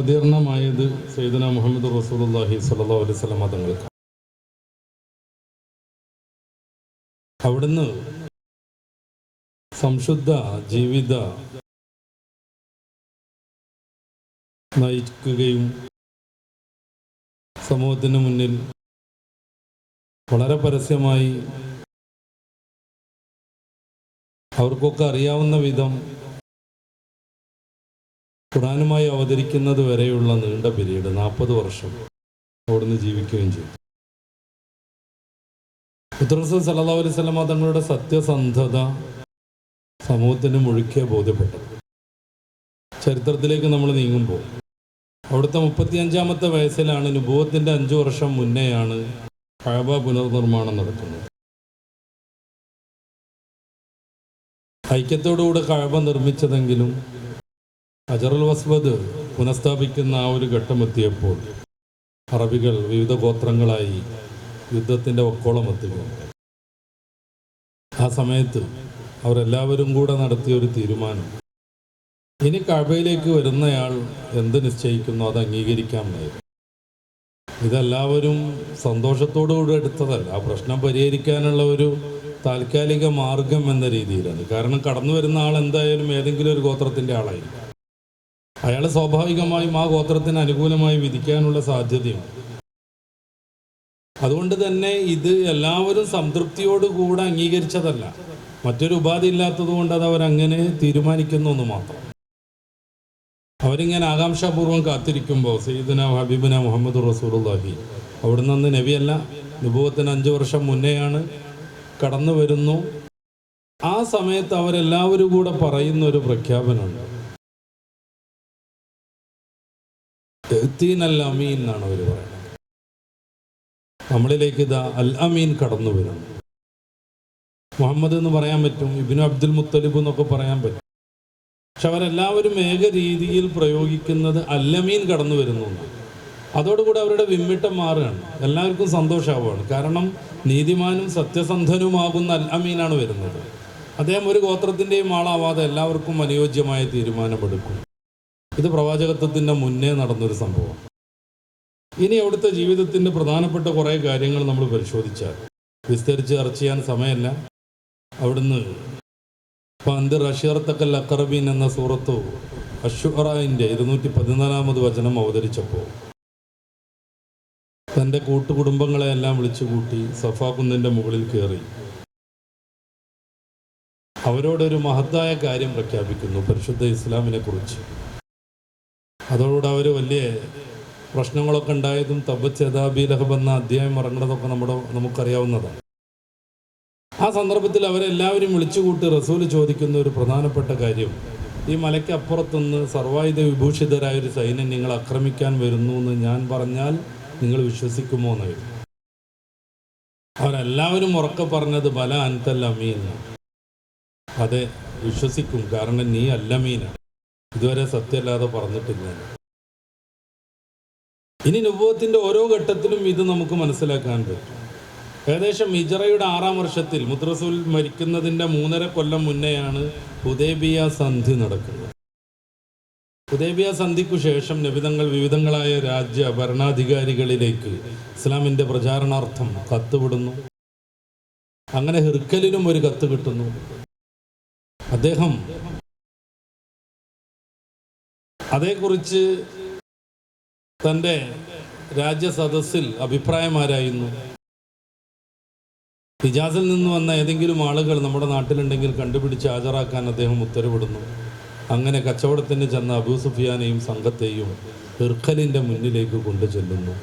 അവതീർണമായത് സയ്യിദുനാ മുഹമ്മദ് റസൂലുള്ളാഹി സ്വല്ലല്ലാഹു അലൈഹി വസല്ലം തങ്ങൾക്ക്. അവിടുന്ന് സംശുദ്ധ ജീവിത നയിക്കുകയും സമൂഹത്തിന് മുന്നിൽ വളരെ പരസ്യമായി അവർക്കൊക്കെ അറിയാവുന്ന വിധം ഖുർആനുമായി അവതരിക്കുന്നത് വരെയുള്ള നീണ്ട പീരീഡ് 40 വർഷം അവിടുന്ന് ജീവിക്കുകയും ചെയ്തു. റസൂൽ സല്ലല്ലാഹു അലൈഹി വസല്ലം തങ്ങളുടെ സത്യസന്ധത സമൂഹത്തിന് മുഴുക്കെ ബോധ്യപ്പെട്ടു. ചരിത്രത്തിലേക്ക് നമ്മൾ നീങ്ങുമ്പോൾ അവിടുത്തെ 35-ാമത്തെ വയസ്സിലാണ്, നുബുവത്തിൻ്റെ 5 വർഷം മുന്നെയാണ് കഅബ പുനർനിർമ്മാണം നടക്കുന്നത്. ഐക്യത്തോടുകൂടെ കഅബ നിർമ്മിച്ചതെങ്കിലും ഹജറുൽ അസ്വദ് പുനഃസ്ഥാപിക്കുന്ന ആ ഒരു ഘട്ടമെത്തിയപ്പോൾ അറബികൾ വിവിധ ഗോത്രങ്ങളായി യുദ്ധത്തിൻ്റെ ഒക്കോളം എത്തുകയാണ്. ആ സമയത്ത് അവരെല്ലാവരും കൂടെ നടത്തിയ ഒരു തീരുമാനം, ഇനി കഅബയിലേക്ക് വരുന്നയാൾ എന്ത് നിശ്ചയിക്കുന്നു അത് അംഗീകരിക്കാമെന്നായിരുന്നു. ഇതെല്ലാവരും സന്തോഷത്തോടുകൂടി എടുത്തതല്ല, ആ പ്രശ്നം പരിഹരിക്കാനുള്ള ഒരു താൽക്കാലിക മാർഗം എന്ന രീതിയിലാണ്. കാരണം കടന്നു വരുന്ന ആൾ എന്തായാലും ഏതെങ്കിലും ഒരു ഗോത്രത്തിൻ്റെ ആളായിരിക്കും. അയാൾ സ്വാഭാവികമായും ആ ഗോത്രത്തിന് അനുകൂലമായി വിധിക്കാനുള്ള സാധ്യതയുണ്ട്. അതുകൊണ്ട് തന്നെ ഇത് എല്ലാവരും സംതൃപ്തിയോടുകൂടെ അംഗീകരിച്ചതല്ല, മറ്റൊരു ഉപാധി ഇല്ലാത്തത് കൊണ്ട് അത് അവരങ്ങനെ തീരുമാനിക്കുന്നു എന്ന് മാത്രം. അവരിങ്ങനെ ആകാംക്ഷാപൂർവ്വം കാത്തിരിക്കുമ്പോൾ സയ്യിദുനാ ഹബീബുനാ മുഹമ്മദ് റസൂലുള്ളാഹി അവിടുന്ന് അന്ന് നബിയല്ല, നുബുവത്തിന് 5 വർഷം മുന്നെയാണ്, കടന്നു വരുന്നു. ആ സമയത്ത് അവരെല്ലാവരും കൂടെ പറയുന്ന ഒരു പ്രഖ്യാപനമുണ്ട്. അൽ അമീൻ എന്നാണ് അവർ പറയുന്നത്. നമ്മളിലേക്ക് ഇതാ അൽ അമീൻ കടന്നു വരുന്നു. മുഹമ്മദ് എന്ന് പറയാൻ പറ്റും, ഇബ്നു അബ്ദുൽ മുത്തലിബ് എന്നൊക്കെ പറയാൻ പറ്റും. പക്ഷെ അവരെല്ലാവരും ഏക രീതിയിൽ പ്രയോഗിക്കുന്നത് അൽ അമീൻ കടന്നു വരുന്നു. അതോടുകൂടി അവരുടെ വിമ്മിട്ടം മാറുകയാണ്, എല്ലാവർക്കും സന്തോഷമാവുകയാണ്. കാരണം നീതിമാനും സത്യസന്ധനുമാകുന്ന അൽ അമീനാണ് വരുന്നത്. അദ്ദേഹം ഒരു ഗോത്രത്തിൻ്റെയും ആളാവാതെ എല്ലാവർക്കും അനുയോജ്യമായ തീരുമാനമെടുക്കും. ഇത് പ്രവാചകത്വത്തിൻ്റെ മുന്നേ നടന്നൊരു സംഭവം. ഇനി അവിടുത്തെ ജീവിതത്തിൻ്റെ പ്രധാനപ്പെട്ട കുറേ കാര്യങ്ങൾ നമ്മൾ പരിശോധിച്ചാൽ വിസ്തരിച്ച് ചർച്ച ചെയ്യാൻ സമയമല്ല. അവിടുന്ന് അന്തിർ അഷീറത്തക്കൽ അഖറബീൻ എന്ന സൂറത്തു അശ്ശുഅറയിൻ്റെ 214-ാമത് വചനം അവതരിച്ചപ്പോൾ തൻ്റെ കൂട്ടുകുടുംബങ്ങളെയെല്ലാം വിളിച്ചു കൂട്ടി സഫാ കുന്നിൻ്റെ മുകളിൽ കയറി അവരോടൊരു മഹത്തായ കാര്യം പ്രഖ്യാപിക്കുന്നു, പരിശുദ്ധ ഇസ്ലാമിനെ കുറിച്ച്. അതോടുകൂടെ അവർ വലിയ പ്രശ്നങ്ങളൊക്കെ ഉണ്ടായതും തബ്ബത്ത് യദാ അബീ ലഹബ് എന്ന അധ്യായം ഇറങ്ങുന്നതൊക്കെ നമുക്കറിയാവുന്നതാണ്. ആ സന്ദർഭത്തിൽ അവരെല്ലാവരും വിളിച്ചുകൂട്ടി റസൂൽ ചോദിക്കുന്ന ഒരു പ്രധാനപ്പെട്ട കാര്യം, ഈ മലയ്ക്ക് അപ്പുറത്തുനിന്ന് സർവായുധ വിഭൂഷിതരായൊരു സൈന്യം നിങ്ങൾ ആക്രമിക്കാൻ വരുന്നു എന്ന് ഞാൻ പറഞ്ഞാൽ നിങ്ങൾ വിശ്വസിക്കുമോ എന്നായിരുന്നു. അവരെല്ലാവരും ഉറക്കെ പറഞ്ഞത് ബല അൻതൽ അമീൻ, അതെ വിശ്വസിക്കും, കാരണം നീ അല്ലമീനാണ്, ഇതുവരെ സത്യമല്ലാതെ പറഞ്ഞിട്ടില്ല. ഇനി നുബുവത്തിൻ്റെ ഓരോ ഘട്ടത്തിലും ഇത് നമുക്ക് മനസ്സിലാക്കാൻ പറ്റും. ഏകദേശം ഹിജ്റയുടെ 6-ാം വർഷത്തിൽ മുത്തറസൂൽ മരിക്കുന്നതിൻ്റെ 3.5 കൊല്ലം മുന്നെയാണ് ഹുദൈബിയ സന്ധി നടക്കുന്നത്. ഹുദൈബിയ സന്ധിക്കു ശേഷം നബിതങ്ങൾ വിവിധങ്ങളായ രാജ്യ ഭരണാധികാരികളിലേക്ക് ഇസ്ലാമിൻ്റെ പ്രചാരണാർത്ഥം കത്ത് വിടുന്നു. അങ്ങനെ ഹിർക്കലിനും ഒരു കത്ത് കിട്ടുന്നു. അദ്ദേഹം അതേക്കുറിച്ച് തൻ്റെ രാജ്യസദസ്സിൽ അഭിപ്രായമാരായിരുന്നു. ഹിജാസിൽ നിന്ന് വന്ന ഏതെങ്കിലും ആളുകൾ നമ്മുടെ നാട്ടിലുണ്ടെങ്കിൽ കണ്ടുപിടിച്ച് ഹാജരാക്കാൻ അദ്ദേഹം ഉത്തരവിടുന്നു. അങ്ങനെ കച്ചവടത്തിന് ചെന്ന അബൂ സുഫിയാനെയും സംഘത്തെയും ഹിർക്കലിൻ്റെ മുന്നിലേക്ക് കൊണ്ടു ചെല്ലുന്നു.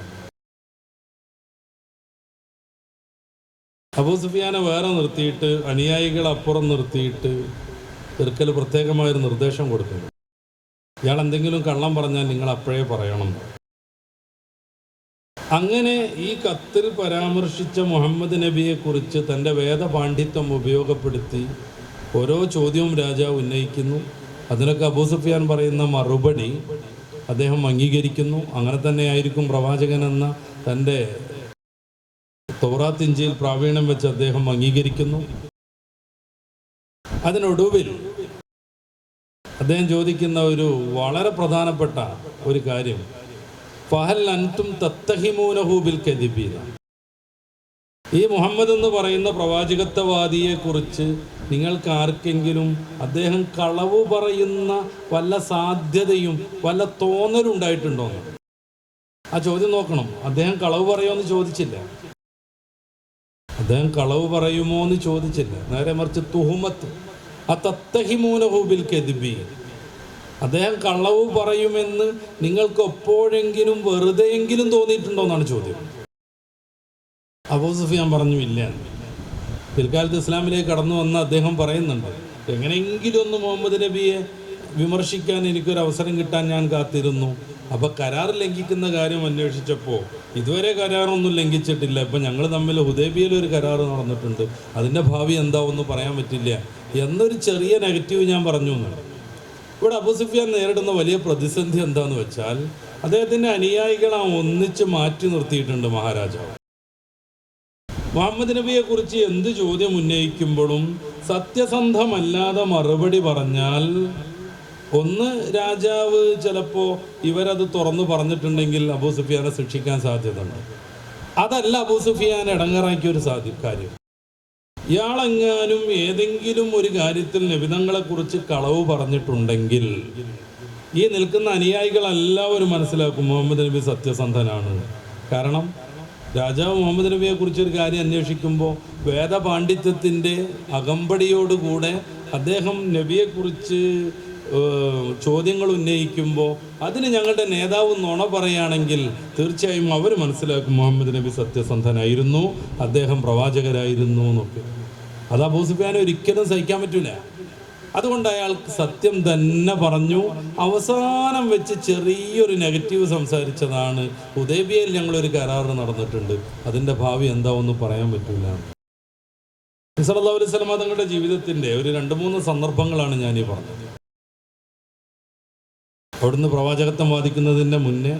അബൂ സുഫിയാനെ വേറെ നിർത്തിയിട്ട് അനുയായികളെ അപ്പുറം നിർത്തിയിട്ട് ഹിർക്കൽ പ്രത്യേകമായൊരു നിർദ്ദേശം കൊടുക്കുന്നു, ഇയാൾ എന്തെങ്കിലും കള്ളം പറഞ്ഞാൽ നിങ്ങൾ അപ്പോഴേ പറയണം. അങ്ങനെ ഈ കത്തിൽ പരാമർശിച്ച മുഹമ്മദ് നബിയെക്കുറിച്ച് തൻ്റെ വേദപാണ്ഡിത്യം ഉപയോഗപ്പെടുത്തി ഓരോ ചോദ്യവും രാജാവ് ഉന്നയിക്കുന്നു. അതിനൊക്കെ അബൂ സുഫിയാൻ പറയുന്ന മറുപടി അദ്ദേഹം അംഗീകരിക്കുന്നു. അങ്ങനെ തന്നെയായിരിക്കും പ്രവാചകൻ എന്ന തൻ്റെ തൗറാത്ത് ഇഞ്ചിയിൽ പ്രാവീണ്യം വെച്ച് അദ്ദേഹം അംഗീകരിക്കുന്നു. അതിനൊടുവിൽ അദ്ദേഹം ചോദിക്കുന്ന ഒരു വളരെ പ്രധാനപ്പെട്ട ഒരു കാര്യം, ഫഹൽ അൻതും തത്തഹിമൂനഹു ബിൽ കദിബീന, ഈ മുഹമ്മദ് എന്ന് പറയുന്ന പ്രവാചകത്വവാദിയെക്കുറിച്ച് നിങ്ങൾക്ക് ആർക്കെങ്കിലും അദ്ദേഹം കളവ് പറയുന്ന വല്ല സാധ്യതയും വല്ല തോന്നലും ഉണ്ടായിട്ടുണ്ടോ എന്ന്? ആ ചോദ്യം നോക്കണം. അദ്ദേഹം കളവ് പറയുമോ ചോദിച്ചില്ല, അദ്ദേഹം കളവ് പറയുമോ എന്ന് ചോദിച്ചില്ല. നേരെ മറിച്ച് തുഹുമത്ത് തത്തഹിമൂനഹു ബിൽ കദിബി, അദ്ദേഹം കളവ് പറയുമെന്ന് നിങ്ങൾക്ക് എപ്പോഴെങ്കിലും വെറുതെയെങ്കിലും തോന്നിയിട്ടുണ്ടോ എന്നാണ് ചോദ്യം. അബൂ സുഫിയാൻ പറഞ്ഞു ഇല്ല. പിൽക്കാലത്ത് ഇസ്ലാമിലേക്ക് കടന്നു വന്ന അദ്ദേഹം പറയുന്നുണ്ട്, എങ്ങനെയെങ്കിലും ഒന്ന് മുഹമ്മദ് നബിയെ വിമർശിക്കാൻ എനിക്കൊരു അവസരം കിട്ടാൻ ഞാൻ കാത്തിരുന്നു. അപ്പോൾ കരാർ ലംഘിക്കുന്ന കാര്യം അന്വേഷിച്ചപ്പോൾ ഇതുവരെ കരാറൊന്നും ലംഘിച്ചിട്ടില്ല. ഇപ്പം ഞങ്ങൾ തമ്മിൽ ഹുദൈബിയയിൽ ഒരു കരാർ നടന്നിട്ടുണ്ട്, അതിൻ്റെ ഭാവി എന്താവെന്ന് പറയാൻ പറ്റില്ല എന്നൊരു ചെറിയ നെഗറ്റീവ് ഞാൻ പറഞ്ഞു എന്നാണ്. ഇവിടെ അബൂ സുഫിയാൻ നേരിടുന്ന വലിയ പ്രതിസന്ധി എന്താണെന്ന് വെച്ചാൽ അദ്ദേഹത്തിൻ്റെ അനുയായികളെ ഒന്നിച്ച് മാറ്റി നിർത്തിയിട്ടുണ്ട് മഹാരാജാവ്. മുഹമ്മദ് നബിയെക്കുറിച്ച് എന്ത് ചോദ്യം ഉന്നയിക്കുമ്പോഴും സത്യസന്ധമല്ലാതെ മറുപടി പറഞ്ഞാൽ ഒന്ന്, രാജാവ് ചിലപ്പോൾ ഇവരത് തുറന്നു പറഞ്ഞിട്ടുണ്ടെങ്കിൽ അബൂ സുഫിയാനെ ശിക്ഷിക്കാൻ സാധ്യതയുണ്ട്. അതല്ല അബൂ സുഫിയാൻ ഇടങ്ങറാക്കിയൊരു കാര്യം, ഇയാളെങ്ങാനും ഏതെങ്കിലും ഒരു കാര്യത്തിൽ നബിതങ്ങളെക്കുറിച്ച് കളവ് പറഞ്ഞിട്ടുണ്ടെങ്കിൽ ഈ നിൽക്കുന്ന അനുയായികളെല്ലാവരും മനസ്സിലാക്കും മുഹമ്മദ് നബി സത്യസന്ധനാണ്. കാരണം രാജാവ് മുഹമ്മദ് നബിയെക്കുറിച്ച് ഒരു കാര്യം അന്വേഷിക്കുമ്പോൾ വേദപാണ്ഡിത്യത്തിൻ്റെ അകമ്പടിയോടുകൂടെ അദ്ദേഹം നബിയെക്കുറിച്ച് ചോദ്യങ്ങൾ ഉന്നയിക്കുമ്പോൾ അതിന് ഞങ്ങളുടെ നേതാവ് നുണ പറയുകയാണെങ്കിൽ തീർച്ചയായും അവർ മനസ്സിലാക്കും മുഹമ്മദ് നബി സത്യസന്ധനായിരുന്നു, അദ്ദേഹം പ്രവാചകരായിരുന്നു എന്നൊക്കെ. അത് അബൂ സുഫിയാനെ ഒരിക്കലും സഹിക്കാൻ പറ്റില്ല. അതുകൊണ്ട് അയാൾക്ക് സത്യം തന്നെ പറഞ്ഞു. അവസാനം വെച്ച് ചെറിയൊരു നെഗറ്റീവ് സംസാരിച്ചതാണ്, ഹുദൈബിയയിൽ ഞങ്ങളൊരു കരാർ നടന്നിട്ടുണ്ട്, അതിൻ്റെ ഭാവി എന്താവെന്ന് പറയാൻ പറ്റില്ല. സല്ലല്ലാഹു അലൈഹി വസല്ലം തങ്ങളുടെ ജീവിതത്തിൻ്റെ ഒരു 2-3 സന്ദർഭങ്ങളാണ് ഞാനീ പറഞ്ഞത്. അവിടുന്ന് പ്രവാചകത്വം വാദിക്കുന്നതിൻ്റെ മുന്നേ,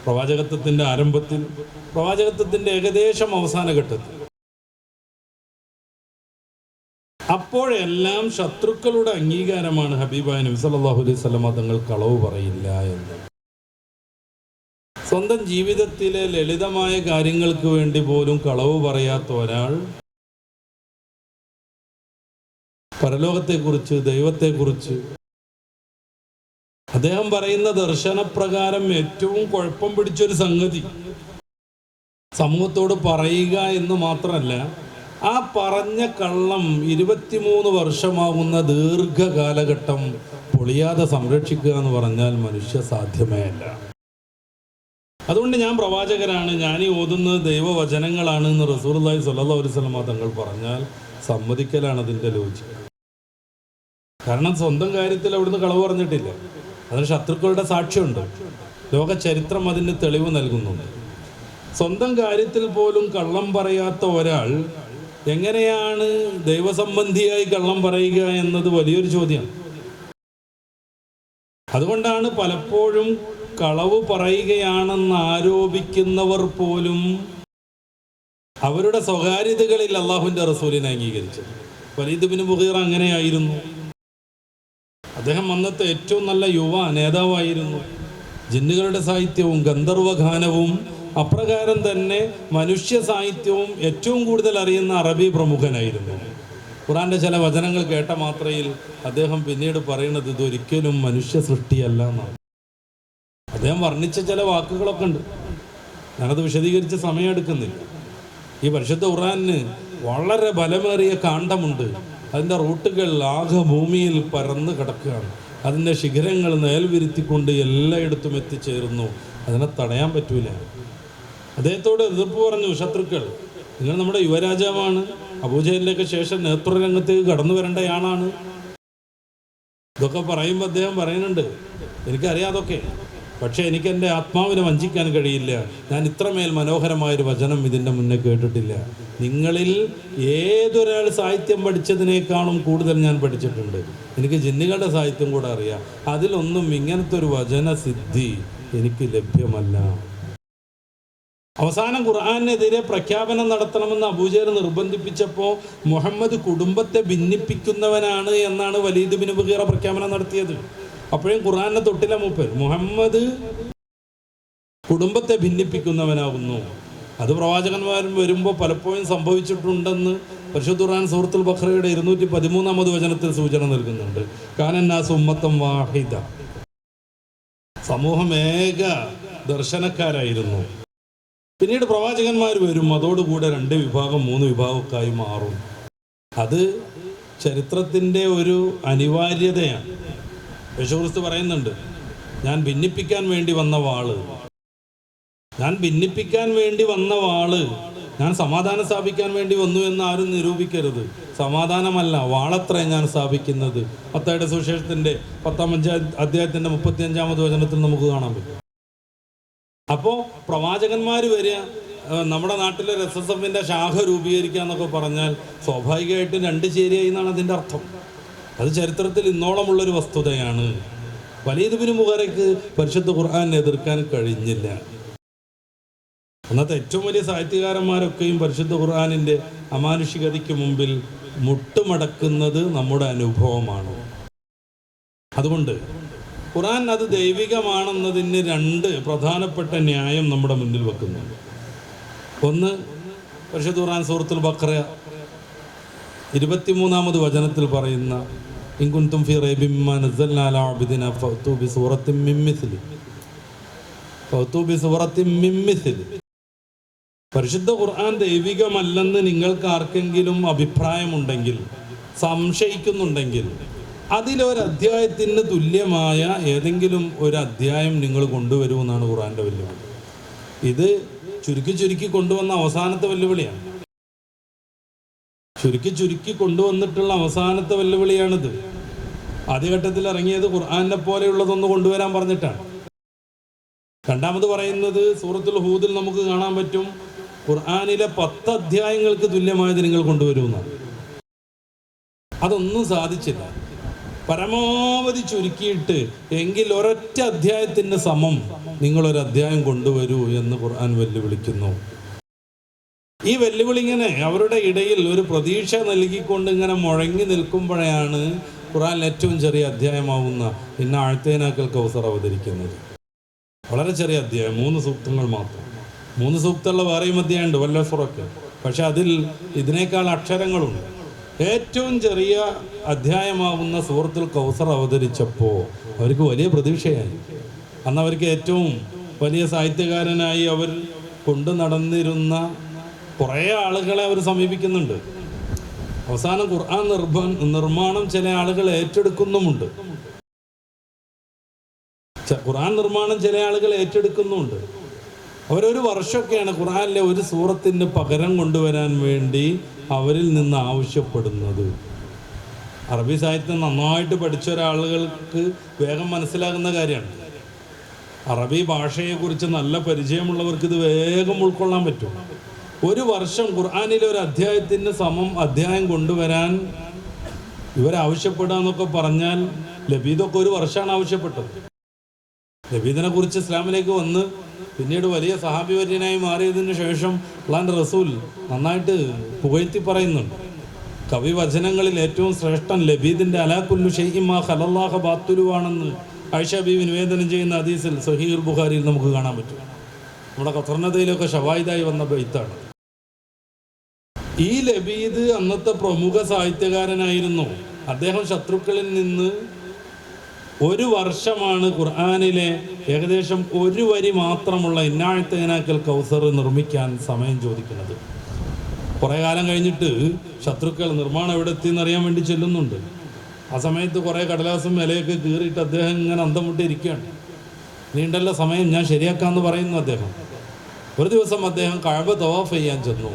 പ്രവാചകത്വത്തിൻ്റെ ആരംഭത്തിൽ, പ്രവാചകത്വത്തിൻ്റെ ഏകദേശം അവസാന ഘട്ടത്തിൽ, അപ്പോഴെല്ലാം ശത്രുക്കളുടെ അംഗീകാരമാണ് ഹബീബായ നബി സല്ലല്ലാഹു അലൈഹി വസല്ലം തങ്ങൾ കളവ് പറയില്ല എന്ന്. സ്വന്തം ജീവിതത്തിലെ ലളിതമായ കാര്യങ്ങൾക്ക് വേണ്ടി പോലും കളവ് പറയാത്ത ഒരാൾ പരലോകത്തെക്കുറിച്ച്, ദൈവത്തെക്കുറിച്ച് അദ്ദേഹം പറയുന്ന ദർശനപ്രകാരം ഏറ്റവും കുഴപ്പം പിടിച്ചൊരു സംഗതി സമൂഹത്തോട് പറയുക എന്ന് മാത്രമല്ല, ആ പറഞ്ഞ കള്ളം 23 വർഷമാകുന്ന ദീർഘകാലഘട്ടം പൊളിയാതെ സംരക്ഷിക്കുക എന്ന് പറഞ്ഞാൽ മനുഷ്യ സാധ്യമേ അല്ല. അതുകൊണ്ട് ഞാൻ പ്രവാചകരാണ്, ഞാൻ ഈ ഓതുന്നത് ദൈവവചനങ്ങളാണ് എന്ന് റസൂലുള്ളാഹി സ്വല്ലല്ലാഹു അലൈഹി വസല്ലം തങ്ങൾ പറഞ്ഞാൽ സമ്മതിക്കലാണ് അതിൻ്റെ ലോജിക്ക്. കാരണം സ്വന്തം കാര്യത്തിൽ അവിടുന്ന് കളവ് പറഞ്ഞിട്ടില്ല, അതിന് ശത്രുക്കളുടെ സാക്ഷ്യമുണ്ട്, ലോക ചരിത്രം അതിന് തെളിവ് നൽകുന്നുണ്ട്. സ്വന്തം കാര്യത്തിൽ പോലും കള്ളം പറയാത്ത ഒരാൾ എങ്ങനെയാണ് ദൈവസംബന്ധിയായി കള്ളം പറയുക എന്നത് വലിയൊരു ചോദ്യമാണ്. അതുകൊണ്ടാണ് പലപ്പോഴും കളവ് പറയുകയാണെന്ന് ആരോപിക്കുന്നവർ പോലും അവരുടെ സ്വകാര്യതകളിൽ അള്ളാഹുവിൻ്റെ റസൂലിനെ അംഗീകരിച്ചത്. വലീദ് ബിൻ മുഗീറ അങ്ങനെയായിരുന്നു. അദ്ദേഹം അന്നത്തെ ഏറ്റവും നല്ല യുവ നേതാവായിരുന്നു. ജിന്നുകളുടെ സാഹിത്യവും ഗന്ധർവഗാനവും അപ്രകാരം തന്നെ മനുഷ്യ സാഹിത്യവും ഏറ്റവും കൂടുതൽ അറിയുന്ന അറബി പ്രമുഖനായിരുന്നു. ഖുർആന്റെ ചില വചനങ്ങൾ കേട്ട മാത്രയിൽ അദ്ദേഹം പിന്നീട് പറയുന്നത് ഇതൊരിക്കലും മനുഷ്യ സൃഷ്ടിയല്ല എന്നാണ്. അദ്ദേഹം വർണ്ണിച്ച ചില വാക്കുകളൊക്കെ ഉണ്ട്, ഞാനത് വിശദീകരിച്ച് സമയമെടുക്കുന്നില്ല. ഈ പരിശുദ്ധ ഖുർആന് വളരെ ബലമേറിയ കാണ്ഡമുണ്ട്, അതിൻ്റെ റൂട്ടുകൾ ആകെ ഭൂമിയിൽ പരന്ന് കിടക്കുകയാണ്, അതിൻ്റെ ശിഖരങ്ങൾ നേൽവിരുത്തിക്കൊണ്ട് എല്ലായിടത്തും എത്തിച്ചേരുന്നു, അതിനെ തടയാൻ പറ്റൂല. അദ്ദേഹത്തോട് എതിർപ്പ് പറഞ്ഞു ശത്രുക്കൾ, നിങ്ങൾ നമ്മുടെ യുവരാജാവാണ്, അബൂജഹലിനൊക്കെ ശേഷം നേതൃരംഗത്തേക്ക് കടന്നു വരേണ്ടയാളാണ്. ഇതൊക്കെ പറയുമ്പോൾ അദ്ദേഹം പറയുന്നുണ്ട്, എനിക്കറിയാതൊക്കെ, പക്ഷേ എനിക്ക് എൻ്റെ ആത്മാവിനെ വഞ്ചിക്കാൻ കഴിയില്ല. ഞാൻ ഇത്രമേൽ മനോഹരമായൊരു വചനം ഇതിൻ്റെ മുന്നേ കേട്ടിട്ടില്ല. നിങ്ങളിൽ ഏതൊരാൾ സാഹിത്യം പഠിച്ചതിനേക്കാളും കൂടുതൽ ഞാൻ പഠിച്ചിട്ടുണ്ട്. എനിക്ക് ജിന്നുകളുടെ സാഹിത്യം കൂടെ അറിയാം. അതിലൊന്നും ഇങ്ങനത്തെ ഒരു വചന സിദ്ധി എനിക്ക് ലഭ്യമല്ല. അവസാനം ഖുർആനെതിരെ പ്രഖ്യാപനം നടത്തണമെന്ന് അബൂജഹൽ നിർബന്ധിപ്പിച്ചപ്പോൾ മുഹമ്മദ് കുടുംബത്തെ ഭിന്നിപ്പിക്കുന്നവനാണ് എന്നാണ് വലീദ് ബിൻ മുഗീറ പ്രഖ്യാപനം നടത്തിയത്. അപ്പോഴും ഖുർആനെ തൊട്ടില്ല മൂപ്പർ. മുഹമ്മദ് കുടുംബത്തെ ഭിന്നിപ്പിക്കുന്നവനാകുന്നു. അത് പ്രവാചകന്മാരും വരുമ്പോൾ പലപ്പോഴും സംഭവിച്ചിട്ടുണ്ടെന്ന് പരിശുദ്ധ ഖുർആൻ സൂറത്തുൽ ബഖറയുടെ 213-ാമത് വചനത്തിൽ സൂചന നൽകുന്നുണ്ട്. കാനന്നാസ് ഉമ്മത്തൻ വാഹിദ, സമൂഹം ഏക ദർശനക്കാരായിരുന്നു. പിന്നീട് പ്രവാചകന്മാർ വരും, അതോടുകൂടെ 2 വിഭാഗം 3 വിഭാഗമൊക്കെയായി മാറും. അത് ചരിത്രത്തിൻ്റെ ഒരു അനിവാര്യതയാണ്. യേശുക്രിസ്തു പറയുന്നുണ്ട്, ഞാൻ ഭിന്നിപ്പിക്കാൻ വേണ്ടി വന്ന വാള്, ഞാൻ സമാധാനം സ്ഥാപിക്കാൻ വേണ്ടി വന്നു എന്ന് ആരും നിരൂപിക്കരുത്. സമാധാനമല്ല, വാളത്രേ ഞാൻ സ്ഥാപിക്കുന്നത്. മത്തായിയുടെ സുവിശേഷത്തിൻ്റെ 10-ാം അധ്യായത്തിൻ്റെ 35-ാമത് വചനത്തിൽ നമുക്ക് കാണാൻ പറ്റും. അപ്പോൾ പ്രവാചകന്മാർ വരിക, നമ്മുടെ നാട്ടിലെ SSFന്റെ ശാഖ രൂപീകരിക്കുക എന്നൊക്കെ പറഞ്ഞാൽ സ്വാഭാവികമായിട്ടും 2 ചേരിയായി എന്നാണ് അതിൻ്റെ അർത്ഥം. അത് ചരിത്രത്തിൽ ഇന്നോളമുള്ളൊരു വസ്തുതയാണ്. വലീദ് ബിൻ മുഗീറയ്ക്ക് പരിശുദ്ധ ഖുർആനെ എതിർക്കാൻ കഴിഞ്ഞില്ല. അന്നത്തെ ഏറ്റവും വലിയ സാഹിത്യകാരന്മാരൊക്കെയും പരിശുദ്ധ ഖുർആനിൻ്റെ അമാനുഷികതയ്ക്ക് മുമ്പിൽ മുട്ടുമടക്കുന്നത് നമ്മുടെ അനുഭവമാണ്. അതുകൊണ്ട് ഖുർആൻ അത് ദൈവികമാണെന്നതിന് 2 പ്രധാനപ്പെട്ട ന്യായം നമ്മുടെ മുന്നിൽ വെക്കുന്നുണ്ട്. ഒന്ന്, പരിശുദ്ധ ഖുർആൻ സൂറത്തുൽ ബഖറ 23-ാമത് വചനത്തിൽ പറയുന്ന ഇൻ കുൻതും ഫീ റൈബിൻ മിമ്മാ നസ്സൽനാ അലാ അബ്ദിനാ ഫഅ്തു ബിസൂറത്തിൻ മിൻ മിസ്ലി. പരിശുദ്ധ ഖുർആൻ ദൈവികമല്ലെന്ന് നിങ്ങൾക്ക് ആർക്കെങ്കിലും അഭിപ്രായമുണ്ടെങ്കിൽ, സംശയിക്കുന്നുണ്ടെങ്കിൽ, അതിലൊരധ്യായത്തിന് തുല്യമായ ഏതെങ്കിലും ഒരു അധ്യായം നിങ്ങൾ കൊണ്ടുവരുമെന്നാണ് ഖുർആൻ്റെ വെല്ലുവിളി. ഇത് ചുരുക്കി കൊണ്ടുവന്ന അവസാനത്തെ വെല്ലുവിളിയാണ്. ചുരുക്കി കൊണ്ടുവന്നിട്ടുള്ള അവസാനത്തെ വെല്ലുവിളിയാണിത്. ആദ്യഘട്ടത്തിൽ ഇറങ്ങിയത് ഖുർആനെ പോലെയുള്ളതൊന്ന് കൊണ്ടുവരാൻ പറഞ്ഞിട്ടാണ്. രണ്ടാമത് പറയുന്നത് സൂറത്തുൽ ഹൂദിൽ നമുക്ക് കാണാൻ പറ്റും, ഖുർആനിലെ 10 അധ്യായങ്ങൾക്ക് തുല്യമായത് നിങ്ങൾ കൊണ്ടുവരുമെന്നാണ്. അതൊന്നും സാധിച്ചില്ല. പരമാവധി ചുരുക്കിയിട്ട് എങ്കിൽ ഒരൊറ്റ അധ്യായത്തിന് സമം നിങ്ങളൊരു അധ്യായം കൊണ്ടുവരൂ എന്ന് ഖുർആൻ വെല്ലുവിളിക്കുന്നു. ഈ വെല്ലുവിളി ഇങ്ങനെ അവരുടെ ഇടയിൽ ഒരു പ്രതീക്ഷ നൽകിക്കൊണ്ട് ഇങ്ങനെ മുഴങ്ങി നിൽക്കുമ്പോഴാണ് ഖുർആനിൽ ഏറ്റവും ചെറിയ അധ്യായമാവുന്ന ഇന്ന അഅ്തൈനാക്കൽ കൗസർ അവതരിക്കുന്നത്. വളരെ ചെറിയ അധ്യായം, 3 സൂക്തങ്ങൾ മാത്രം. 3 സൂക്തമുള്ള വേറെയും അധ്യായമുണ്ട്, വല്ലഫുറൊക്കെ. പക്ഷെ അതിൽ ഇതിനേക്കാൾ അക്ഷരങ്ങളുണ്ട്. ഏറ്റവും ചെറിയ അധ്യായമാവുന്ന സൂറത്തുൽ കൗസർ അവതരിച്ചപ്പോൾ അവർക്ക് വലിയ പ്രതീക്ഷയായി. അന്ന് അവർക്ക് ഏറ്റവും വലിയ സാഹിത്യകാരനായി അവർ കൊണ്ടു നടന്നിരുന്ന കുറേ ആളുകളെ അവർ സമീപിക്കുന്നുണ്ട്. അവസാനം ഖുർആൻ നിർമ്മാണം ചില ആളുകൾ ഏറ്റെടുക്കുന്നുമുണ്ട്. അവരൊരു വർഷമൊക്കെയാണ് ഖുർആനിലെ ഒരു സൂറത്തിന് പകരം കൊണ്ടുവരാൻ വേണ്ടി അവരിൽ നിന്ന് ആവശ്യപ്പെടുന്നത്. അറബി സാഹിത്യം നന്നായിട്ട് പഠിച്ച ഒരാളുകൾക്ക് വേഗം മനസ്സിലാകുന്ന കാര്യമാണ്. അറബി ഭാഷയെക്കുറിച്ച് നല്ല പരിചയമുള്ളവർക്ക് ഇത് വേഗം ഉൾക്കൊള്ളാൻ പറ്റും. ഒരു വർഷം ഖുർആനിലെ ഒരു അധ്യായത്തിന് സമം അധ്യായം കൊണ്ടുവരാൻ ഇവരാവശ്യപ്പെടുക എന്നൊക്കെ പറഞ്ഞാൽ ലബീദൊക്കെ ഒരു വർഷമാണ് ആവശ്യപ്പെട്ടത്. ലബീദിനെ കുറിച്ച് ഇസ്ലാമിലേക്ക് വന്ന് പിന്നീട് വലിയ സഹാബിവര്യനായി മാറിയതിന് ശേഷം അല്ലാഹുവിൻ്റെ റസൂൽ നന്നായിട്ട് പുകഴ്ത്തി പറയുന്നുണ്ട്. കവി വചനങ്ങളിൽ ഏറ്റവും ശ്രേഷ്ഠൻ ലബീദിൻ്റെ അലാ കുല്ലു ഷൈഇൻ മാ ഖലല്ലാഹു ബാത്തുലുവാണെന്ന് ആയിഷ ബീവി നിവേദനം ചെയ്യുന്ന ഹദീസിൽ സഹീഹുൽ ബുഖാരിയിൽ നമുക്ക് കാണാൻ പറ്റും. നമ്മുടെ ഖത്തർനദയിലൊക്കെ ഷവായിദായി വന്ന ബൈത്താണ്. ഈ ലബീദ് അന്നത്തെ പ്രമുഖ സാഹിത്യകാരനായിരുന്നു. അദ്ദേഹം ശത്രുക്കളിൽ നിന്ന് ഒരു വർഷമാണ് ഖുർആനിലെ ഏകദേശം 1 വരി മാത്രമുള്ള ഇന്നാഴ്ത്തൈനാക്കൽ കൗസർ നിർമ്മിക്കാൻ സമയം ചോദിക്കുന്നത്. കുറേ കാലം കഴിഞ്ഞിട്ട് ശത്രുക്കൾ നിർമ്മാണം എവിടെ എത്തിയെന്നറിയാൻ വേണ്ടി ചെല്ലുന്നുണ്ട്. ആ സമയത്ത് കുറേ കടലാസും ഇലയൊക്കെ കീറിയിട്ട് അദ്ദേഹം ഇങ്ങനെ അന്തം വിട്ടിരിക്കുകയാണ്. നീണ്ടല്ല സമയം, ഞാൻ ശരിയാക്കാമെന്ന് പറയുന്നു അദ്ദേഹം. ഒരു ദിവസം അദ്ദേഹം കഅബ തവാഫ് ചെയ്യാൻ ചെന്നു.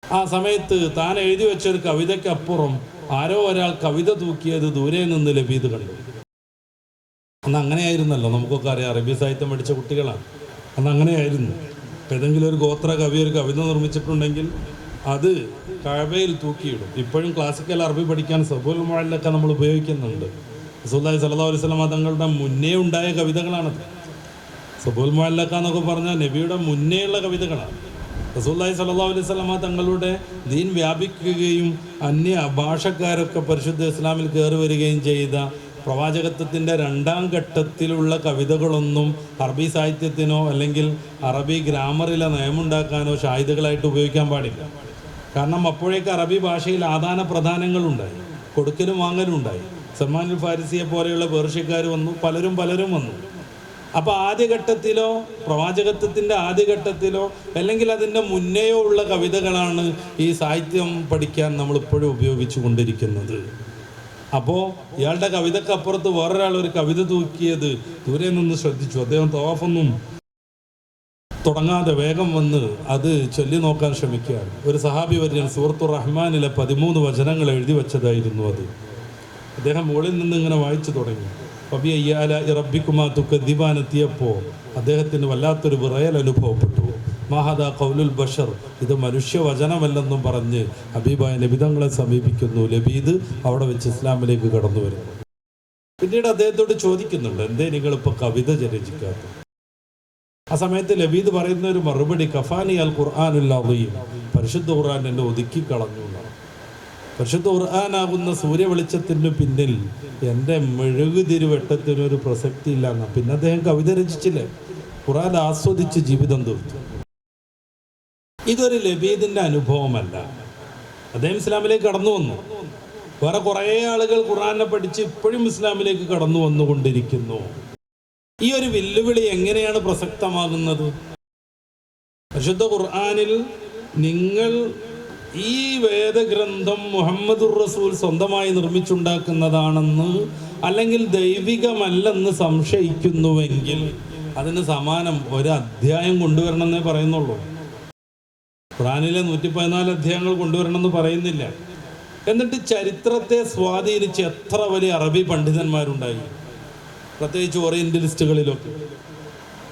ആ സമയത്ത് താൻ എഴുതി വെച്ചൊരു കവിതയ്ക്കപ്പുറം ആരോ ഒരാൾ കവിത തൂക്കിയത് ദൂരെ നിന്ന് ലബീദ് കണ്ടു. അന്ന് അങ്ങനെയായിരുന്നല്ലോ, നമുക്കൊക്കെ അറിയാം, അറബി സാഹിത്യം പഠിച്ച കുട്ടികളാണ്. അന്ന് അങ്ങനെയായിരുന്നു. ഏതെങ്കിലും ഒരു ഗോത്ര കവി ഒരു കവിത നിർമ്മിച്ചിട്ടുണ്ടെങ്കിൽ അത് കഅബയിൽ തൂക്കിയിടും. ഇപ്പോഴും ക്ലാസിക്കൽ അറബി പഠിക്കാൻ സബുൽ മുഅല്ലഖ നമ്മൾ ഉപയോഗിക്കുന്നുണ്ട്. റസൂലുള്ളാഹി സ്വല്ലല്ലാഹു അലൈഹി വസല്ലം തങ്ങളുടെ മുന്നേ ഉണ്ടായ കവിതകളാണത്. സബുൽ മുഅല്ലഖ എന്നൊക്കെ പറഞ്ഞാൽ നബിയുടെ മുന്നേയുള്ള കവിതകളാണ്. റസൂലുള്ളാഹി സ്വല്ലല്ലാഹു അലൈഹി വസല്ലം തങ്ങളുടെ ദീൻ വ്യാപിക്കുകയും അന്യ ഭാഷക്കാരൊക്കെ പരിശുദ്ധ ഇസ്ലാമിൽ കയറി വരികയും ചെയ്ത പ്രവാചകത്വത്തിൻ്റെ 2ാം ഘട്ടത്തിലുള്ള കവിതകളൊന്നും അറബി സാഹിത്യത്തിനോ അല്ലെങ്കിൽ അറബി ഗ്രാമറിലെ നിയമുണ്ടാക്കാനോ ഷാഹിദുകളായിട്ട് ഉപയോഗിക്കാൻ പാടില്ല. കാരണം അപ്പോഴേക്ക് അറബി ഭാഷയിൽ ആദാന പ്രധാനങ്ങളുണ്ടായി, കൊടുക്കലും വാങ്ങലും ഉണ്ടായി. സൽമാനുൽ ഫാരിസിയെ പോലെയുള്ള പേർഷ്യക്കാർ വന്നു, പലരും വന്നു. അപ്പോൾ ആദ്യഘട്ടത്തിലോ പ്രവാചകത്വത്തിൻ്റെ ആദ്യഘട്ടത്തിലോ അല്ലെങ്കിൽ അതിൻ്റെ മുന്നേയോ ഉള്ള കവിതകളാണ് ഈ സാഹിത്യം പഠിക്കാൻ നമ്മളിപ്പോഴും ഉപയോഗിച്ചു കൊണ്ടിരിക്കുന്നത്. അപ്പോൾ ഇയാളുടെ കവിതക്കപ്പുറത്ത് വേറൊരാൾ ഒരു കവിത തൂക്കിയത് ദൂരെ നിന്ന് ശ്രദ്ധിച്ചു. അദ്ദേഹം തവാഫൊന്നും തുടങ്ങാതെ വേഗം വന്ന് അത് ചൊല്ലി നോക്കാൻ ശ്രമിക്കുകയാണ്. ഒരു സഹാബി വര്യൻ സൂറത്തുർ റഹ്മാനിലെ 13 വചനങ്ങൾ എഴുതി വെച്ചതായിരുന്നു അത്. അദ്ദേഹം മുകളിൽ നിന്ന് ഇങ്ങനെ വായിച്ചു തുടങ്ങി. റബ്ബിക്കുമാ തുക്കദ്ദിബാൻ എത്തിയപ്പോൾ അദ്ദേഹത്തിന് വല്ലാത്തൊരു വിറയൽ അനുഭവപ്പെട്ടു. മഹദ ഖൗലുൽ ബഷർ, ഇത് മനുഷ്യവചനമല്ലെന്നും പറഞ്ഞ് ഹബീബായ നബിതങ്ങളെ സമീപിക്കുന്നു. ലബീദ് അവിടെ വെച്ച് ഇസ്ലാമിലേക്ക് കടന്നു വരുന്നു. പിന്നീട് അദ്ദേഹത്തോട് ചോദിക്കുന്നുണ്ട്, എന്തേ നിങ്ങളിപ്പോൾ കവിത രചിക്കാത്തത്? ആ സമയത്ത് ലബീദ് പറയുന്ന ഒരു മറുപടി, കഫാനി അൽ ഖുർആനുൽ അദീം, പരിശുദ്ധ ഖുർആൻ എന്നെ ഒതുക്കിക്കളഞ്ഞു എന്നാണ്. പരിശുദ്ധ ഖുർആനാകുന്ന സൂര്യ വെളിച്ചത്തിന് പിന്നിൽ എൻ്റെ മെഴുകുതിരുവെട്ടത്തിനൊരു പ്രസക്തി ഇല്ല എന്നാ. പിന്നെ അദ്ദേഹം കവിത രചിച്ചില്ലേ, ഖുർആൻ ആസ്വദിച്ച് ജീവിതം തീർത്തു. ഇതൊരു ലബീദിൻ്റെ അനുഭവമല്ല. അദ്ദേഹം ഇസ്ലാമിലേക്ക് കടന്നു വന്നു. വേറെ കുറേ ആളുകൾ ഖുർആനെ പഠിച്ച് ഇപ്പോഴും ഇസ്ലാമിലേക്ക് കടന്നു വന്നുകൊണ്ടിരിക്കുന്നു. ഈ ഒരു വെല്ലുവിളി എങ്ങനെയാണ് പ്രസക്തമാകുന്നത്? പരിശുദ്ധ ഖുർആനിൽ നിങ്ങൾ ഈ വേദഗ്രന്ഥം മുഹമ്മദുർ റസൂൽ സ്വന്തമായി നിർമ്മിച്ചുണ്ടാക്കുന്നതാണെന്ന് അല്ലെങ്കിൽ ദൈവികമല്ലെന്ന് സംശയിക്കുന്നുവെങ്കിൽ അതിന് സമാനം ഒരു അധ്യായം കൊണ്ടുവരണമെന്നേ പറയുന്നുള്ളൂ. ഖുർആനിലെ 114 അധ്യായങ്ങൾ കൊണ്ടുവരണമെന്ന് പറയുന്നില്ല. എന്നിട്ട് ചരിത്രത്തെ സ്വാധീനിച്ച് എത്ര വലിയ അറബി പണ്ഡിതന്മാരുണ്ടായി, പ്രത്യേകിച്ച് ഓറിയന്റലിസ്റ്റുകളിലൊക്കെ.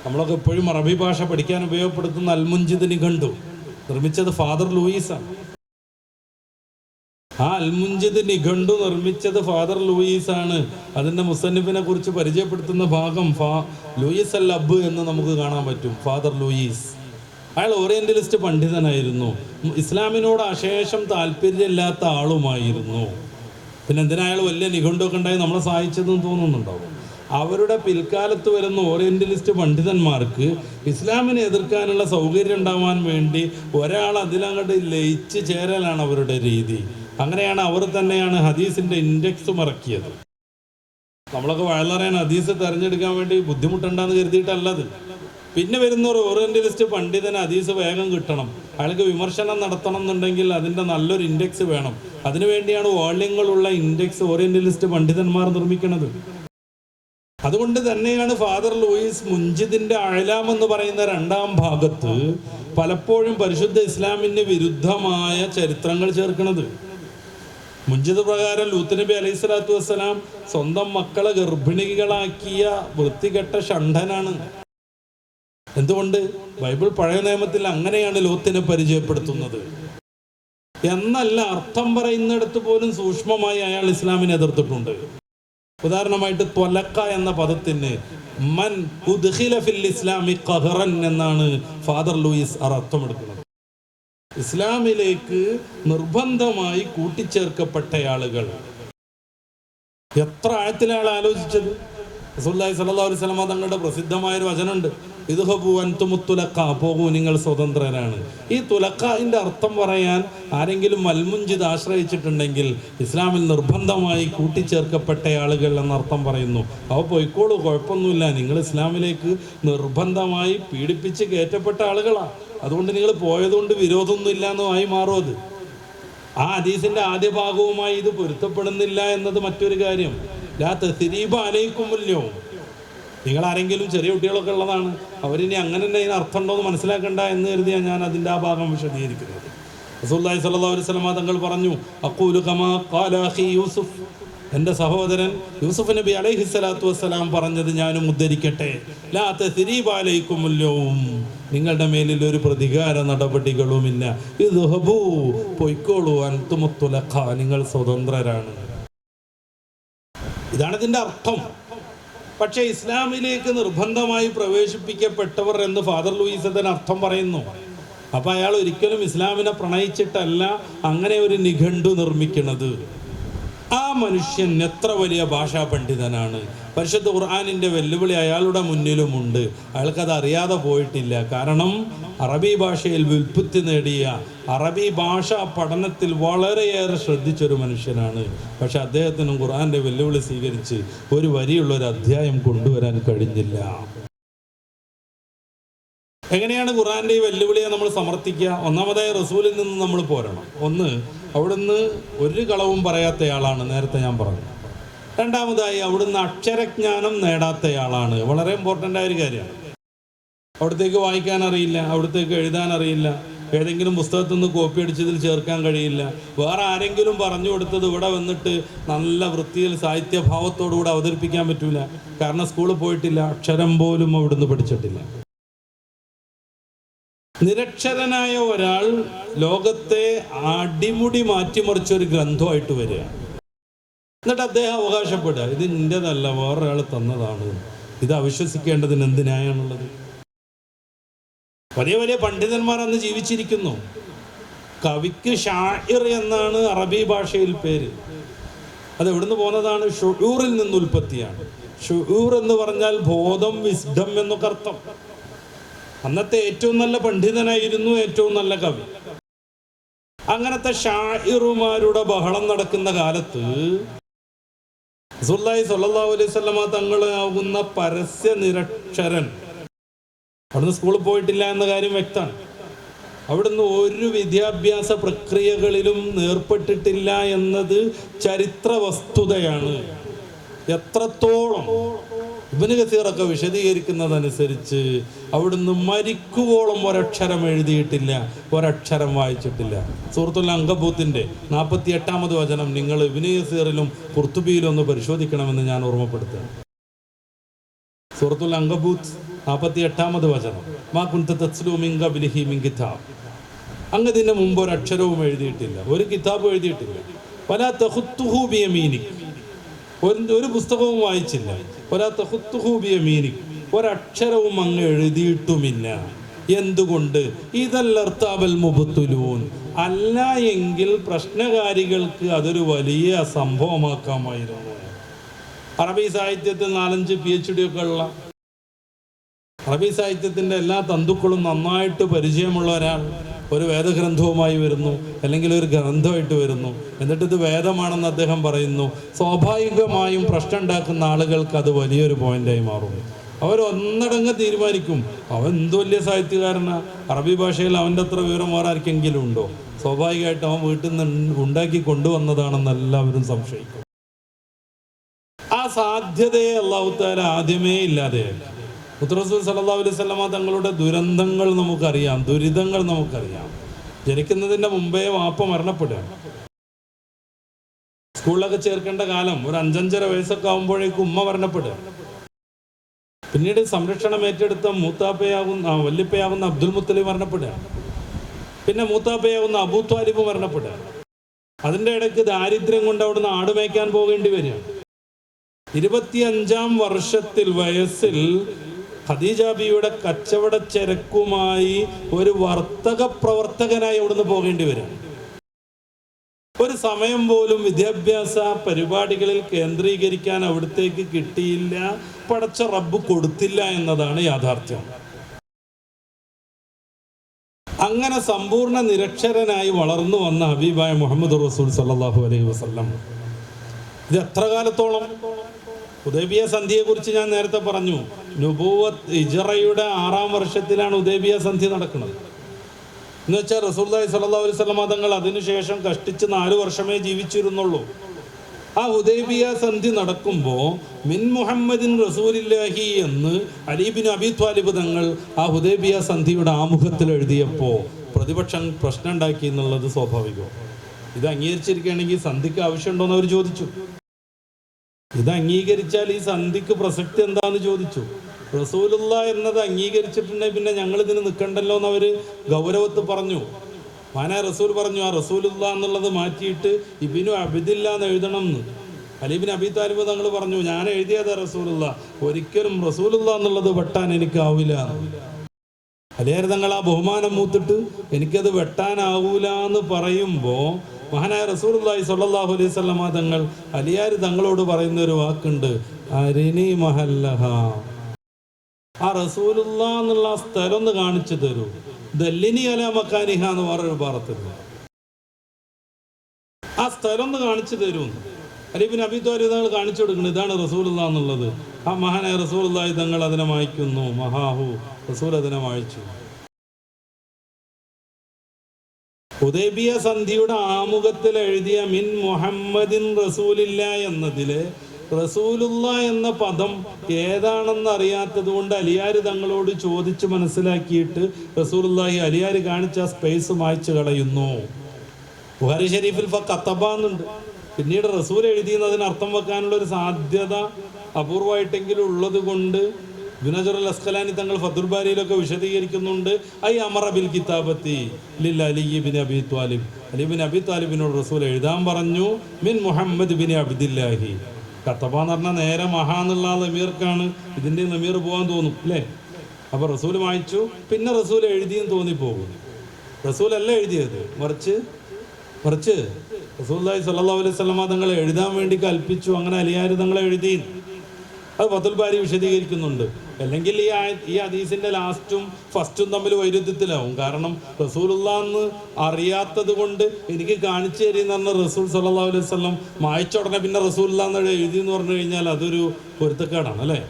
നമ്മളൊക്കെ എപ്പോഴും അറബി ഭാഷ പഠിക്കാൻ ഉപയോഗപ്പെടുത്തുന്ന അൽമുഞ്ചിദ് നിഘണ്ടു നിർമ്മിച്ചത് ഫാദർ ലൂയിസാണ്. ആ അൽമുഞ്ചിദ് നിഘണ്ടു നിർമ്മിച്ചത് ഫാദർ ലൂയിസാണ്. അതിൻ്റെ മുസന്നിഫിനെ കുറിച്ച് പരിചയപ്പെടുത്തുന്ന ഭാഗം ലൂയിസ് അൽ അബ് എന്ന് നമുക്ക് കാണാൻ പറ്റും. ഫാദർ ലൂയിസ് അയാൾ ഓറിയന്റലിസ്റ്റ് പണ്ഡിതനായിരുന്നു. ഇസ്ലാമിനോട് അശേഷം താല്പര്യമില്ലാത്ത ആളുമായിരുന്നു. പിന്നെ എന്തിനാ അയാൾ വലിയ നിഘണ്ടൊക്കെ ഉണ്ടായി നമ്മളെ സഹായിച്ചതെന്ന് തോന്നുന്നുണ്ടാവും. അവരുടെ പിൽക്കാലത്ത് വരുന്ന ഓറിയന്റലിസ്റ്റ് പണ്ഡിതന്മാർക്ക് ഇസ്ലാമിനെ എതിർക്കാനുള്ള സൗകര്യം ഉണ്ടാവാൻ വേണ്ടി ഒരാൾ അതിലങ്ങോട്ട് ലയിച്ച് ചേരലാണ് അവരുടെ രീതി. അങ്ങനെയാണ് അവർ തന്നെയാണ് ഹദീസിൻ്റെ ഇൻഡെക്സ് ഇറക്കിയത്. നമ്മളൊക്കെ വളരെയാണ് ഹദീസ് തിരഞ്ഞെടുക്കാൻ വേണ്ടി ബുദ്ധിമുട്ടുണ്ടെന്ന് കരുതിയിട്ടല്ലത്. പിന്നെ വരുന്ന ഒരു ഓറിയന്റലിസ്റ്റ് പണ്ഡിതന് ഹദീസ് വേഗം കിട്ടണം, അയാൾക്ക് വിമർശനം നടത്തണം എന്നുണ്ടെങ്കിൽ അതിൻ്റെ നല്ലൊരു ഇൻഡെക്സ് വേണം. അതിനുവേണ്ടിയാണ് വോള്യങ്ങളുള്ള ഇൻഡെക്സ് ഓറിയന്റലിസ്റ്റ് പണ്ഡിതന്മാർ നിർമ്മിക്കുന്നത്. അതുകൊണ്ട് തന്നെയാണ് ഫാദർ ലൂയിസ് മുഞ്ചിദിന്റെ അഅ്ലാം എന്ന് പറയുന്ന 2ാം ഭാഗത്ത് പലപ്പോഴും പരിശുദ്ധ ഇസ്ലാമിന് വിരുദ്ധമായ ചരിത്രങ്ങൾ ചേർക്കുന്നത്. മുഞ്ചിദ് പ്രകാരം ലൂത്ത് നബി അലൈഹി സ്വലാത്തു വസ്സലാം സ്വന്തം മക്കളെ ഗർഭിണികളാക്കിയ വൃത്തികെട്ട ഷണ്ഡനാണ്. എന്തുകൊണ്ട്? ബൈബിൾ പഴയ നിയമത്തിൽ അങ്ങനെയാണ് ലൂത്തിനെ പരിചയപ്പെടുത്തുന്നത്. എന്നല്ല, അർത്ഥം പറയുന്നിടത്ത് പോലും സൂക്ഷ്മമായി അയാൾ ഇസ്ലാമിനെ എതിർത്തിട്ടുണ്ട്. ഉദാഹരണമായിട്ട് ത്വലക്ക എന്ന പദത്തിന് മൻ ഉദ്ഖില ഫിൽ ഇസ്ലാമി ഖഹറൻ എന്നാണ് ഫാദർ ലൂയിസ് അർത്ഥമെടുക്കുന്നത്. ഇസ്ലാമിലേക്ക് നിർബന്ധമായി കൂട്ടിച്ചേർക്കപ്പെട്ട ആളുകൾ. എത്ര ആഴത്തിലാണ് ആലോചിച്ചത്? റസൂലുള്ളാഹി സ്വല്ലല്ലാഹു അലൈഹി വസല്ലം തങ്ങളുടെ പ്രസിദ്ധമായൊരു വചനമുണ്ട്, ഇദ്ഹബു അൻതുമു തുലഖ, പോകൂ നിങ്ങൾ സ്വതന്ത്രരാണ്. ഈ തുലഖിന്റെ അർത്ഥം പറയാൻ ആരെങ്കിലും അൽമുഞ്ചിദ് ആശ്രയിച്ചിട്ടുണ്ടെങ്കിൽ ഇസ്ലാമിൽ നിർബന്ധമായി കൂട്ടിച്ചേർക്കപ്പെട്ട ആളുകൾ എന്നർത്ഥം പറയുന്നു. അവ പോയിക്കോളൂ, കുഴപ്പമൊന്നുമില്ല, നിങ്ങൾ ഇസ്ലാമിലേക്ക് നിർബന്ധമായി പീഡിപ്പിച്ച് കയറ്റപ്പെട്ട ആളുകളാണ്, അതുകൊണ്ട് നിങ്ങൾ പോയതുകൊണ്ട് വിരോധമൊന്നുമില്ല എന്നുമായി മാറും. അത് ആ ഹദീസിന്റെ ആദ്യ ഭാഗവുമായി ഇത് പൊരുത്തപ്പെടുന്നില്ല എന്നത് മറ്റൊരു കാര്യം. ലാ തസ്രീബ അലൈക്കുമുല്ലോ, നിങ്ങൾ ആരെങ്കിലും ചെറിയ കുട്ടികളൊക്കെ ഉള്ളതാണ്, അവരിനി അങ്ങനെ തന്നെ അതിന് അർത്ഥം ഉണ്ടോ എന്ന് മനസ്സിലാക്കണ്ട എന്ന് കരുതിയാണ് ഞാൻ അതിൻ്റെ ആ ഭാഗം വിശദീകരിക്കുന്നത്. റസൂലുള്ളാഹി സ്വല്ലല്ലാഹു അലൈഹി വസല്ലം തങ്ങൾ പറഞ്ഞു, അഖൂലു കമാ ഖാല അഖി യൂസുഫ്, എൻ്റെ സഹോദരൻ യൂസുഫ് നബി അലൈഹി സ്വലാത്തു വസ്സലാം പറഞ്ഞത് ഞാനും ഉദ്ധരിക്കട്ടെ. ലാ തസ്രീബ അലൈക്കുമുല്ലോ, നിങ്ങളുടെ മേലിൽ ഒരു പ്രതികാര നടപടികളുമില്ല. ഇദ്ഹബൂ, പൊയ്ക്കോളൂ, അൻതുമു തുലഖ, നിങ്ങൾ സ്വതന്ത്രരാണ്. ഇതാണ് ഇതിൻ്റെ അർത്ഥം. പക്ഷേ ഇസ്ലാമിലേക്ക് നിർബന്ധമായി പ്രവേശിപ്പിക്കപ്പെട്ടവർ എന്ന് ഫാദർ ലൂയിസ് അതിന് അർത്ഥം പറയുന്നു. അപ്പം അയാൾ ഒരിക്കലും ഇസ്ലാമിനെ പ്രണയിച്ചിട്ടല്ല അങ്ങനെ ഒരു നിഘണ്ടു നിർമ്മിക്കുന്നത്. ആ മനുഷ്യൻ എത്ര വലിയ ഭാഷാ പണ്ഡിതനാണ്. പരിശുദ്ധ ഖുർആനിൻ്റെ വെല്ലുവിളി അയാളുടെ മുന്നിലുമുണ്ട്. അയാൾക്കത് അറിയാതെ പോയിട്ടില്ല. കാരണം അറബി ഭാഷയിൽ വ്യുൽപ്പത്തി നേടിയ, അറബി ഭാഷ പഠനത്തിൽ വളരെയേറെ ശ്രദ്ധിച്ചൊരു മനുഷ്യനാണ്. പക്ഷെ അദ്ദേഹത്തിനും ഖുർആൻ്റെ വെല്ലുവിളി സ്വീകരിച്ച് ഒരു വരിയുള്ളൊരു അധ്യായം കൊണ്ടുവരാൻ കഴിഞ്ഞില്ല. എങ്ങനെയാണ് ഖുർആൻ്റെ ഈ വെല്ലുവിളിയെ നമ്മൾ സമർത്ഥിക്കുക? ഒന്നാമതായി റസൂലിൽ നിന്ന് നമ്മൾ പോരണം. ഒന്ന്, അവിടുന്ന് ഒരു കളവും പറയാത്തയാളാണ്, നേരത്തെ ഞാൻ പറഞ്ഞു. രണ്ടാമതായി അവിടുന്ന് അക്ഷരജ്ഞാനം നേടാത്തയാളാണ്. വളരെ ഇമ്പോർട്ടൻ്റ് ആയ ഒരു കാര്യമാണ്. അവിടത്തേക്ക് വായിക്കാൻ അറിയില്ല, അവിടത്തേക്ക് എഴുതാൻ അറിയില്ല, ഏതെങ്കിലും പുസ്തകത്തിൽ നിന്ന് കോപ്പി അടിച്ചതിൽ ചേർക്കാൻ കഴിയില്ല. വേറെ ആരെങ്കിലും പറഞ്ഞു കൊടുത്തത് ഇവിടെ വന്നിട്ട് നല്ല വൃത്തിയിൽ സാഹിത്യഭാവത്തോടുകൂടെ അവതരിപ്പിക്കാൻ പറ്റൂല. കാരണം സ്കൂളിൽ പോയിട്ടില്ല, അക്ഷരം പോലും അവിടുന്ന് പഠിച്ചിട്ടില്ല. നിരക്ഷരനായ ഒരാൾ ലോകത്തെ അടിമുടി മാറ്റിമറിച്ചൊരു ഗ്രന്ഥമായിട്ട് വരിക. എന്നിട്ട് അദ്ദേഹം അവകാശപ്പെടുക, ഇത് നിൻ്റെതല്ല, വേറൊരാൾ തന്നതാണ്, ഇത് അവിശ്വസിക്കേണ്ടതിന് എന്ത് ന്യായമാണുള്ളത്? വലിയ വലിയ പണ്ഡിതന്മാർ അന്ന് ജീവിച്ചിരിക്കുന്നു. കവിക്ക് ഷാഇർ എന്നാണ് അറബി ഭാഷയിൽ പേര്. അത് എവിടുന്ന് പോകുന്നതാണ്? ഷുഊറിൽ നിന്ന് ഉൽപ്പത്തിയാണ്. ഷുഊർ എന്ന് പറഞ്ഞാൽ ബോധം, വിസ്ഡം എന്നൊക്കെ അർത്ഥം. അന്നത്തെ ഏറ്റവും നല്ല പണ്ഡിതനായിരുന്നു ഏറ്റവും നല്ല കവി. അങ്ങനത്തെ ഷാഇറുമാരുടെ ബഹളം നടക്കുന്ന കാലത്ത് റസൂലുള്ളാഹി സ്വല്ലല്ലാഹു അലൈഹി വസല്ലമ തങ്ങളാകുന്ന പരസ്യ നിരക്ഷരൻ അവിടുന്ന് സ്കൂളിൽ പോയിട്ടില്ല എന്ന കാര്യം വ്യക്തമാണ്. അവിടുന്ന് ഒരു വിദ്യാഭ്യാസ പ്രക്രിയകളിലും ഏർപ്പെട്ടിട്ടില്ല എന്നത് ചരിത്ര വസ്തുതയാണ്. എത്രത്തോളം ഇബ്നു കസീറൊക്കെ വിശദീകരിക്കുന്നതനുസരിച്ച് അവിടുന്ന് മരിക്കുവോളം ഒരക്ഷരം എഴുതിയിട്ടില്ല, ഒരക്ഷരം വായിച്ചിട്ടില്ല. സൂറത്തുൽ അങ്കബൂത്തിൻ്റെ 48-ാമത് വചനം നിങ്ങൾ ഇബ്നു കസീറിലും ഖുർത്തുബിയിലും ഒന്ന് പരിശോധിക്കണമെന്ന് ഞാൻ ഓർമ്മപ്പെടുത്തുകയാണ്. സൂറത്തുൽ അങ്കബൂത്ത് 48-ാമത് വചനം, മാ കുൻത തത്ലൂ മിൻ ഖബ്ലിഹി മിൻ കിതാബ്. അങ്ങ് ഇതിന് മുമ്പ് ഒരക്ഷരവും എഴുതിയിട്ടില്ല, ഒരു കിതാബും എഴുതിയിട്ടില്ല. വലാ തഖുത്തുഹു ബിയമീനിക്, ഒരു പുസ്തകവും വായിച്ചില്ല. വലാ തഖുത്തുഹു ബിയമീനിക്, ഒരക്ഷരവും അങ്ങ് എഴുതിയിട്ടുമില്ല. എന്തുകൊണ്ട്? ഇദല്ലർതാബൽ മുബ്തിലൂൻ, അല്ല എങ്കിൽ പ്രശ്നകാരികൾക്ക് അതൊരു വലിയ സംഭവമാക്കാമായിരുന്നു. അറബി സാഹിത്യത്തിൽ 4-5 PhD ഒക്കെ ഉള്ള, അറബി സാഹിത്യത്തിൻ്റെ എല്ലാ തന്തുക്കളും നന്നായിട്ട് പരിചയമുള്ള ഒരാൾ ഒരു വേദഗ്രന്ഥവുമായി വരുന്നു, അല്ലെങ്കിൽ ഒരു ഗ്രന്ഥമായിട്ട് വരുന്നു, എന്നിട്ട് ഇത് വേദമാണെന്ന് അദ്ദേഹം പറയുന്നു. സ്വാഭാവികമായും പ്രശ്നം ഉണ്ടാക്കുന്ന ആളുകൾക്ക് അത് വലിയൊരു പോയിന്റായി മാറും. അവരൊന്നടങ്ങ് തീരുമാനിക്കും, അവൻ എന്ത് വലിയ സാഹിത്യകാരനാ, അറബി ഭാഷയിൽ അവൻ്റെ അത്ര വിവരം വേറെ ആർക്കെങ്കിലും ഉണ്ടോ? സ്വാഭാവികമായിട്ട് അവൻ വീട്ടിൽ നിന്ന് ഉണ്ടാക്കി കൊണ്ടുവന്നതാണെന്ന് എല്ലാവരും സംശയിക്കും. ആ സാധ്യതയെ അല്ലാഹു തആല ആദ്യമേ ഇല്ലാതെയായി. റസൂൽ സല്ലല്ലാഹു അലൈഹി വസല്ലമ തങ്ങളുടെ ദുരന്തങ്ങൾ നമുക്കറിയാം, ദുരിതങ്ങൾ നമുക്കറിയാം. ജനിക്കുന്നതിൻ്റെ മുമ്പേ വാപ്പ മരണപ്പെടുക. സ്കൂളിലൊക്കെ ചേർക്കേണ്ട കാലം ഒരു 5-5.5 വയസ്സൊക്കെ ആകുമ്പോഴേക്കും ഉമ്മ മരണപ്പെടുക. പിന്നീട് സംരക്ഷണം ഏറ്റെടുത്ത വല്യപ്പയാകുന്ന അബ്ദുൽ മുത്തലിബ് മരണപ്പെടുക. പിന്നെ മൂത്താപ്പയാകുന്ന അബൂ ത്വാലിബ് മരണപ്പെടുക. അതിൻ്റെ ഇടയ്ക്ക് ദാരിദ്ര്യം കൊണ്ട് അവിടുന്ന് ആട് മേയ്ക്കാൻ പോകേണ്ടി വരിക. 25-ാം വയസ്സിൽ ഖദീജ ബിയുടെ കച്ചവട ചരക്കുമായി ഒരു വർത്തക പ്രവർത്തകനായി അവിടുന്ന് പോകേണ്ടി വരും. ഒരു സമയം പോലും വിദ്യാഭ്യാസ പരിപാടികളിൽ കേന്ദ്രീകരിക്കാൻ അവിടത്തേക്ക് കിട്ടിയില്ല. പടച്ച റബ്ബ് കൊടുത്തില്ല എന്നതാണ് യാഥാർത്ഥ്യം. അങ്ങനെ സമ്പൂർണ്ണ നിരക്ഷരനായി വളർന്നു വന്ന ഹബീബായ മുഹമ്മദ് റസൂൽ സല്ലല്ലാഹു അലൈഹി വസല്ലം ഇത് എത്ര കാലത്തോളം? ഹുദൈബിയ സന്ധിയെക്കുറിച്ച് ഞാൻ നേരത്തെ പറഞ്ഞു. നുബുവത്ത് ഹിജ്റയുടെ 6-ാം വർഷത്തിലാണ് ഹുദൈബിയ സന്ധി നടക്കുന്നത്. എന്ന് വെച്ചാൽ റസൂലുള്ളാഹി സ്വല്ലല്ലാഹു അലൈഹി വസല്ലം തങ്ങൾ അതിനുശേഷം കഷ്ടിച്ച് 4 വർഷമേ ജീവിച്ചിരുന്നുള്ളൂ. ആ ഹുദൈബിയ സന്ധി നടക്കുമ്പോൾ മിൻ മുഹമ്മദിൻ റസൂലില്ലാഹി എന്ന് അലി ബിൻ അബി ത്വാലിബ് തങ്ങൾ ആ ഹുദൈബിയ സന്ധിയുടെ ആമുഖത്തിൽ എഴുതിയപ്പോൾ പ്രതിപക്ഷം പ്രശ്നം ഉണ്ടാക്കി എന്നുള്ളത് സ്വാഭാവികവും. ഇത് അംഗീകരിച്ചിരിക്കുകയാണെങ്കിൽ സന്ധിക്ക് ആവശ്യമുണ്ടോയെന്ന് അവർ ചോദിച്ചു. ഇത് അംഗീകരിച്ചാൽ ഈ സന്ധിക്ക് പ്രസക്തി എന്താന്ന് ചോദിച്ചു. റസൂലുള്ള എന്നത് അംഗീകരിച്ചിട്ടുണ്ടെങ്കിൽ പിന്നെ ഞങ്ങൾ ഇതിന് നിൽക്കണ്ടല്ലോ എന്ന് അവർ ഗൗരവത്ത് പറഞ്ഞു. മാനാ റസൂൽ പറഞ്ഞു, ആ റസൂലുള്ള എന്നുള്ളത് മാറ്റിയിട്ട് ഇബ്നു അബ്ദില്ല എന്ന് എഴുതണം എന്ന്. അലി ബിൻ അബി താലിബ് തങ്ങൾ പറഞ്ഞു, ഞാൻ എഴുതിയതാ റസൂലുള്ള, ഒരിക്കലും റസൂലുള്ള എന്നുള്ളത് വെട്ടാൻ എനിക്കാവില്ല. അലിയാർ തങ്ങൾ ആ ബഹുമാനം മൂത്തിട്ട് എനിക്കത് വെട്ടാനാവൂല എന്ന് പറയുമ്പോൾ മഹാനായ റസൂലുള്ളാഹി സ്വല്ലല്ലാഹു അലൈഹി വസല്ലമ തങ്ങൾ അലിയാർ തങ്ങളോട് പറയുന്ന ഒരു വാക്കുണ്ട്, അരിനി മഹല്ലഹ. ആ റസൂലുള്ള എന്നുള്ള ആ സ്ഥലം ഒന്ന് കാണിച്ചു തരൂ. ദല്ലിനി അലാ മക്കാനിഹ എന്ന് വേറൊരു ഭാഗത്തുണ്ട്. ആ സ്ഥലം ഒന്ന് കാണിച്ചു തരൂ. അലി ഇബ്നു അബീ ത്വാലിബ് തങ്ങൾ കാണിച്ചു കൊടുക്കുന്നത് ഇതാണ് റസൂലുള്ള എന്നുള്ളത്. ആ മഹാനായ റസൂലുള്ളാഹി തങ്ങൾ അതിനെ മായ്ക്കുന്നു. മഹാഹു റസൂൽ അതിനെ മായ്ച്ചു. ഹുദൈബിയ സന്ധിയുടെ ആമുഖത്തിൽ എഴുതിയ മിൻ മുഹമ്മദിൻ റസൂലില്ല എന്നതിലെ റസൂലുള്ള എന്ന പദം ഏതാണെന്ന് അറിയാത്തത് കൊണ്ട് അലിയാർ തങ്ങളോട് ചോദിച്ച് മനസ്സിലാക്കിയിട്ട് റസൂലുള്ളാഹി അലിയാർ കാണിച്ച സ്പേസ് മായ്ച്ചു കളയുന്നു. ബുഖാരി ഷരീഫിൽ കത്തബ എന്നുണ്ട്. പിന്നീട് റസൂൽ എഴുതിയെന്നതിന് അർത്ഥം വെക്കാനുള്ള ഒരു സാധ്യത അപൂർവമായിട്ടെങ്കിലും ഉള്ളത് കൊണ്ട് ഇബ്നു ഹജർ അൽ അസ്ഖലാനി തങ്ങൾ ഫത്തുൽ ബാരിയിലൊക്കെ വിശദീകരിക്കുന്നുണ്ട്. ഐ അമറ ബിൽ കിതാബത്തി ലിൽ അലി ഇബ്നു അബീ ത്വാലിബ്. അലി ഇബ്നു അബീ ത്വാലിബിനോട് റസൂൽ എഴുതാൻ പറഞ്ഞു. മിൻ മുഹമ്മദ് ബിൻ അബ്ദില്ലാഹി. കത്തബ എന്ന് പറഞ്ഞാൽ നേരെ മഹാ എന്നുള്ള ലമീർക്കാണ് ഇതിൻ്റെ ലമീർ പോകാൻ തോന്നും അല്ലേ? അപ്പോൾ റസൂൽ വായിച്ചു, പിന്നെ റസൂൽ എഴുതിയെന്ന് തോന്നിപ്പോകും. റസൂൽ അല്ല എഴുതിയത്, മറിച്ച് റസൂലുള്ളാഹി സ്വല്ലല്ലാഹു അലൈഹി വസല്ലമ തങ്ങൾ എഴുതാൻ വേണ്ടി കൽപ്പിച്ചു. അങ്ങനെ അലിയാർ തങ്ങളെ എഴുതി. അത് ഫത്തുൽ ബാരി വിശദീകരിക്കുന്നുണ്ട്. അല്ലെങ്കിൽ ഈ ഹദീസിന്റെ ലാസ്റ്റും ഫസ്റ്റും തമ്മിൽ വൈരുദ്ധ്യത്തിലാവും. കാരണം റസൂലുള്ളാഹ് അറിയാത്തത് കൊണ്ട് എനിക്ക് കാണിച്ചു തരുന്ന പറഞ്ഞ റസൂൽ സല്ലല്ലാഹു അലൈഹി വസല്ലം മായ്ച്ച ഉടനെ പിന്നെ റസൂലുള്ളാഹ് എഴുതി എന്ന് പറഞ്ഞു കഴിഞ്ഞാൽ അതൊരു പൊരുത്തക്കേടാണ് അല്ലേ?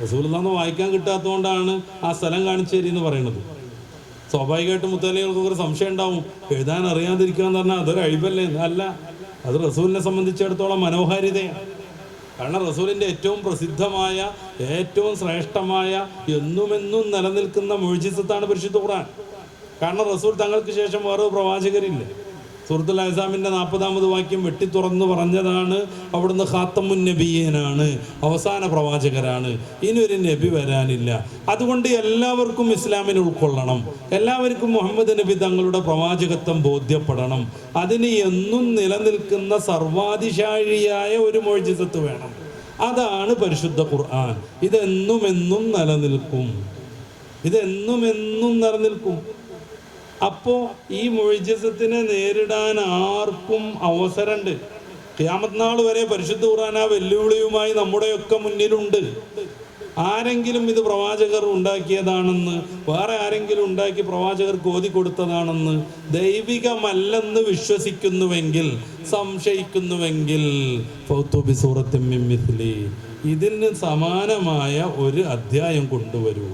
റസൂലുള്ളാഹ് വായിക്കാൻ കിട്ടാത്തതുകൊണ്ടാണ് ആ സ്ഥലം കാണിച്ചു തരുമെന്ന് പറയുന്നത്. സ്വാഭാവികമായിട്ടും മുത്തലികൾക്കൊക്കെ ഒരു സംശയം ഉണ്ടാവും, എഴുതാൻ അറിയാതിരിക്കുക എന്ന് പറഞ്ഞാൽ അതൊരു അഴിബല്ലേ? അല്ല, അത് റസൂലിനെ സംബന്ധിച്ചിടത്തോളം മനോഹാരിതയാണ്. കാരണം റസൂലിൻ്റെ ഏറ്റവും പ്രസിദ്ധമായ, ഏറ്റവും ശ്രേഷ്ഠമായ, എന്നുമെന്നും നിലനിൽക്കുന്ന മുഅ്ജിസത്താണ് പരിശുദ്ധ ഖുർആൻ. കാരണം റസൂൽ തങ്ങൾക്ക് ശേഷം വേറെ പ്രവാചകരില്ല. സൂറത്തുൽ അഹ്സാബിൻ്റെ 40-ാമത് വാക്യം വെട്ടി തുറന്ന് പറഞ്ഞതാണ്, അവിടുന്ന് ഖാത്തമുൻ നബിയ്യീനാണ്, അവസാന പ്രവാചകരാണ്, ഇനി ഒരു നബി വരാനില്ല. അതുകൊണ്ട് എല്ലാവർക്കും ഇസ്ലാമിനെ ഉൾക്കൊള്ളണം, എല്ലാവർക്കും മുഹമ്മദ് നബി തങ്ങളുടെ പ്രവാചകത്വം ബോധ്യപ്പെടണം. അതിന് എന്നും നിലനിൽക്കുന്ന സർവാതിശാഴിയായ ഒരു മുഅ്ജിസത്ത് വേണം. അതാണ് പരിശുദ്ധ ഖുർആൻ. ഇതെന്നും നിലനിൽക്കും, ഇതെന്നും നിലനിൽക്കും. അപ്പോൾ ഈ മുഅ്ജിസത്തിനെ നേരിടാൻ ആർക്കും അവസരമുണ്ട്. ഖിയാമത്ത് നാൾ വരെ പരിശുദ്ധ ഖുർആൻ ആ വെല്ലുവിളിയുമായി നമ്മുടെയൊക്കെ മുന്നിലുണ്ട്. ആരെങ്കിലും ഇത് പ്രവാചകർ ഉണ്ടാക്കിയതാണെന്ന്, വേറെ ആരെങ്കിലും ഉണ്ടാക്കി പ്രവാചകർക്ക് ഓതി കൊടുത്തതാണെന്ന് ദൈവികമല്ലെന്ന് വിശ്വസിക്കുന്നുവെങ്കിൽ, സംശയിക്കുന്നുവെങ്കിൽ ഫൗതു ബിസൂറത്തിൻ മിൻ മിസ്ലി, ഇതിന് സമാനമായ ഒരു അധ്യായം കൊണ്ടുവരൂ.